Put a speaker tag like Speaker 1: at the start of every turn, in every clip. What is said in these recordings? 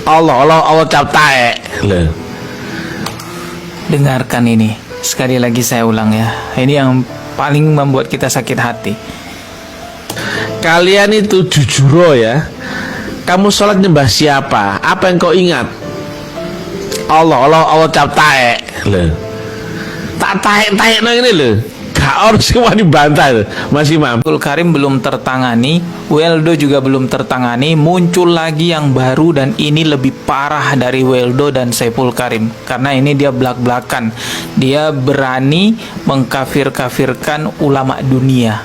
Speaker 1: Allah cap taek.
Speaker 2: Dengarkan ini. Sekali lagi saya ulang ya. Ini yang paling membuat kita sakit hati.
Speaker 1: Kalian itu jujur ya. Kamu sholat nyembah siapa? Apa yang kau ingat? Allah cap taek. Tak taek nang ini lho. Gak harus semua dibantah Mas Imam.
Speaker 2: Syaikhul Karim belum tertangani, Weldo juga belum tertangani, muncul lagi yang baru dan ini lebih parah dari Weldo dan Syaikhul Karim. Karena ini dia belak-belakan. Dia berani mengkafir-kafirkan ulama dunia.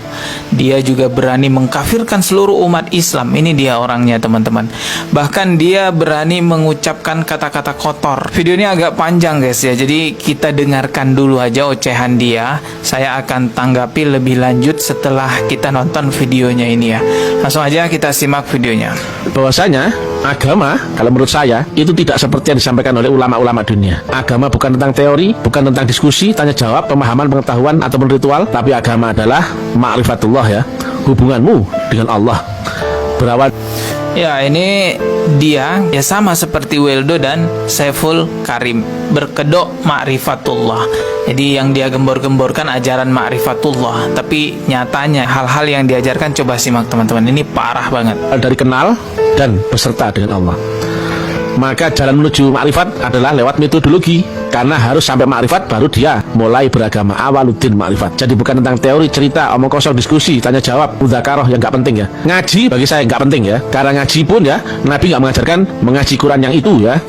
Speaker 2: Dia juga berani mengkafirkan seluruh umat Islam. Ini dia orangnya teman-teman. Bahkan dia berani mengucapkan kata-kata kotor. Video ini agak panjang guys ya. Jadi kita dengarkan dulu aja ocehan dia. Saya akan tanggapi lebih lanjut setelah kita nonton videonya ini ya. Langsung aja kita simak videonya.
Speaker 1: Bahwasanya agama, kalau menurut saya, itu tidak seperti yang disampaikan oleh ulama-ulama dunia. Agama bukan tentang teori, bukan tentang diskusi, tanya jawab, pemahaman, pengetahuan, ataupun ritual. Tapi agama adalah ma'rifatullah ya, hubunganmu dengan Allah. Berawal.
Speaker 2: Ya, ini dia ya sama seperti Weldo dan Syaikhul Karim, berkedok ma'rifatullah. Jadi yang dia gembor-gemborkan ajaran ma'rifatullah, tapi nyatanya hal-hal yang diajarkan, coba simak teman-teman, ini parah banget.
Speaker 1: Dari kenal dan beserta dengan Allah. Maka jalan menuju makrifat adalah lewat metodologi. Karena harus sampai makrifat baru dia mulai beragama. Awaluddin makrifat. Jadi bukan tentang teori, cerita, omong kosong, diskusi, tanya jawab, mudzakarah yang gak penting ya. Ngaji bagi saya gak penting ya. Karena ngaji pun ya, Nabi gak mengajarkan mengaji Quran yang itu ya.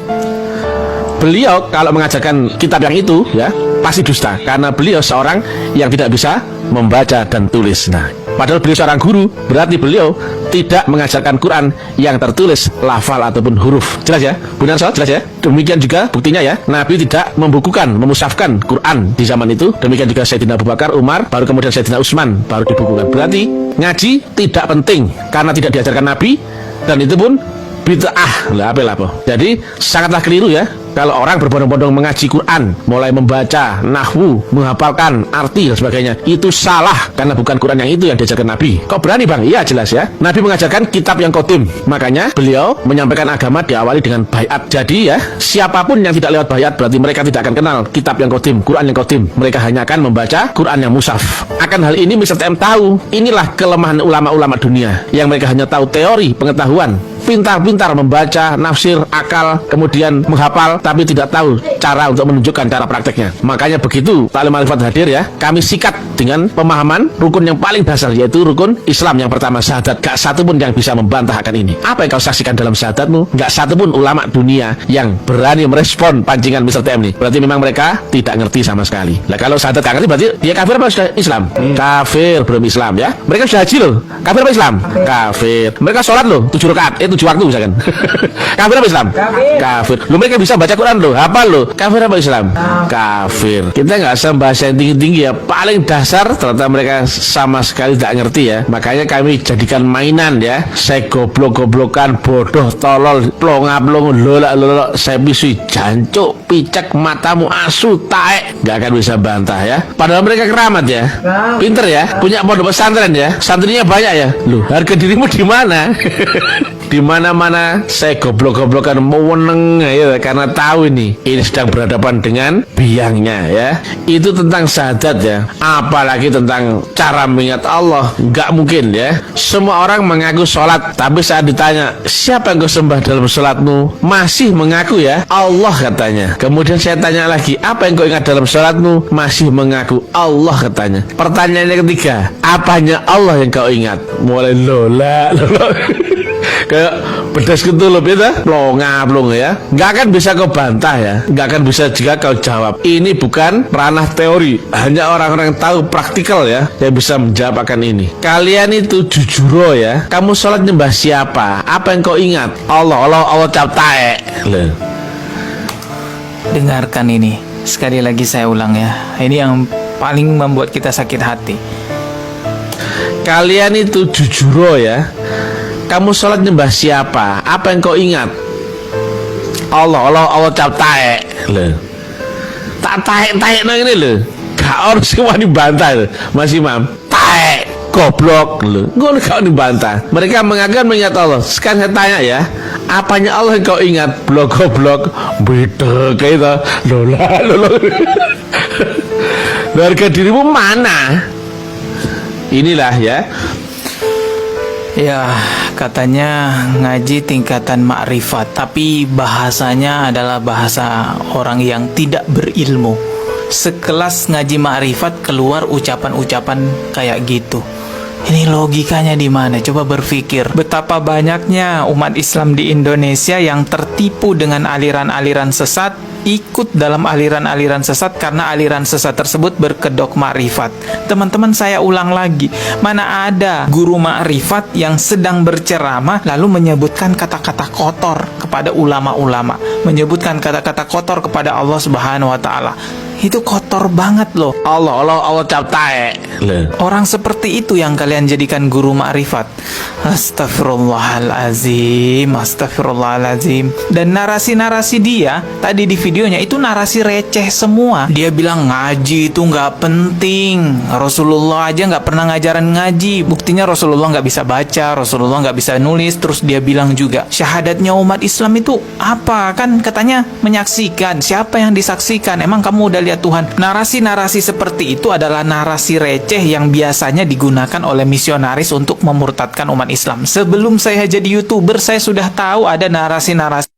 Speaker 1: Beliau kalau mengajarkan kitab yang itu ya, pasti dusta. Karena beliau seorang yang tidak bisa membaca dan tulis. Nah, padahal beliau seorang guru, berarti beliau tidak mengajarkan Quran yang tertulis lafal ataupun huruf. Jelas ya? Benar soal? Jelas ya? Demikian juga buktinya ya, Nabi tidak membukukan, memusafkan Quran di zaman itu. Demikian juga Sayyidina Abu Bakar, Umar, baru kemudian Sayyidina Utsman baru dibukukan. Berarti ngaji tidak penting karena tidak diajarkan Nabi, dan itu pun bid'ah lah apa. Jadi sangatlah keliru ya kalau orang berbondong-bondong mengaji Quran, mulai membaca nahwu, menghafalkan arti dan sebagainya. Itu salah karena bukan Quran yang itu yang diajarkan Nabi. Kok berani bang? Iya jelas ya. Nabi mengajarkan kitab yang qadim. Makanya beliau menyampaikan agama diawali dengan baiat. Jadi ya, siapapun yang tidak lewat baiat berarti mereka tidak akan kenal kitab yang qadim, Quran yang qadim. Mereka hanya akan membaca Quran yang mushaf. Akan hal ini Mr. TM tahu. Inilah kelemahan ulama-ulama dunia yang mereka hanya tahu teori, pengetahuan, pintar-pintar membaca, nafsir, akal, kemudian menghafal, tapi tidak tahu cara untuk menunjukkan cara prakteknya. Makanya begitu Taklim Ma'rifat hadir ya, kami sikat dengan pemahaman rukun yang paling dasar, yaitu rukun Islam yang pertama, syahadat. Gak satu pun yang bisa membantah akan ini. Apa yang kau saksikan dalam syahadatmu? Gak satu pun ulama dunia yang berani merespon pancingan Mr. TM nih. Berarti memang mereka tidak ngerti sama sekali. Nah kalau syahadat gak ngerti berarti dia kafir apa sudah Islam? Kafir, belum Islam ya. Mereka sudah haji loh, kafir apa Islam? Kafir. Mereka sholat loh 7 rakaat, 7 waktu misalkan. Kafir apa Islam? Kafir. Lu mereka bisa baca Quran loh, hafal loh. Kafir apa Islam? Kafir. Kita nggak usah bahas yang tinggi-tinggi ya. Paling dasar ternyata mereka sama sekali tidak ngerti ya. Makanya kami jadikan mainan ya. Saya goblok-goblokan, bodoh, tolol, plonga-plong, lolak-lolak, saya bisui, jancuk, picak, matamu asu, taek. Nggak akan bisa bantah ya. Padahal mereka keramat ya. Pinter ya. Punya pondok pesantren ya. Santrinya banyak ya. Loh, harga dirimu di mana? Di mana-mana saya goblok-goblokan meweneng ya, karena tahu ini sedang berhadapan dengan biangnya ya. Itu tentang syahadat ya. Apalagi tentang cara mengingat Allah, nggak mungkin ya. Semua orang mengaku sholat, tapi saat ditanya siapa yang kau sembah dalam sholatmu, masih mengaku ya Allah katanya. Kemudian saya tanya lagi, apa yang kau ingat dalam sholatmu, masih mengaku Allah katanya. Pertanyaan yang ketiga, apanya Allah yang kau ingat? Mulai lola. Kayak pedas ketulup itu plonga-plong ya. Nggak akan bisa kau bantah ya, nggak akan bisa juga kau jawab. Ini bukan ranah teori, hanya orang-orang yang tahu praktikal ya yang bisa menjawab akan ini. Kalian itu jujur ya, kamu sholat nyembah siapa? Apa yang kau ingat? Allah cap taek.
Speaker 2: Dengarkan ini. Sekali lagi saya ulang ya. Ini yang paling membuat kita sakit hati.
Speaker 1: Kalian itu jujur ya, kamu sholat nyembah siapa? Apa yang kau ingat? Allah cap taek. Tak taek nang ini loh. Gak harus semua dibantah loh, Mas Imam. Taek, goblok loh. Gue gak dibantah. Mereka mengaku mengingat Allah. Sekarang saya tanya ya, Apanya Allah yang kau ingat? Blok goblok, beda kayak itu. Lola. Harga dirimu mana? Inilah ya.
Speaker 2: Ya, katanya ngaji tingkatan makrifat, tapi bahasanya adalah bahasa orang yang tidak berilmu. Sekelas ngaji makrifat keluar ucapan-ucapan kayak gitu. Ini logikanya di mana? Coba berpikir. Betapa banyaknya umat Islam di Indonesia yang tertipu dengan aliran-aliran sesat, ikut dalam aliran-aliran sesat karena aliran sesat tersebut berkedok makrifat. Teman-teman, saya ulang lagi. Mana ada guru makrifat yang sedang berceramah lalu menyebutkan kata-kata kotor kepada ulama-ulama, menyebutkan kata-kata kotor kepada Allah Subhanahu wa taala. Itu kotor banget loh.
Speaker 1: Allah cap tae.
Speaker 2: Orang seperti itu yang kalian jadikan guru makrifat. Astagfirullahalazim. Dan narasi-narasi dia tadi di videonya itu narasi receh semua. Dia bilang ngaji itu nggak penting. Rasulullah aja nggak pernah ngajaran ngaji. Buktinya Rasulullah nggak bisa baca, Rasulullah nggak bisa nulis. Terus dia bilang juga syahadatnya umat Islam itu apa? Kan katanya menyaksikan. Siapa yang disaksikan? Emang kamu udah lihat Tuhan? Narasi-narasi seperti itu adalah narasi receh yang biasanya digunakan oleh misionaris untuk memurtadkan umat Islam. Sebelum saya jadi YouTuber, saya sudah tahu ada narasi-narasi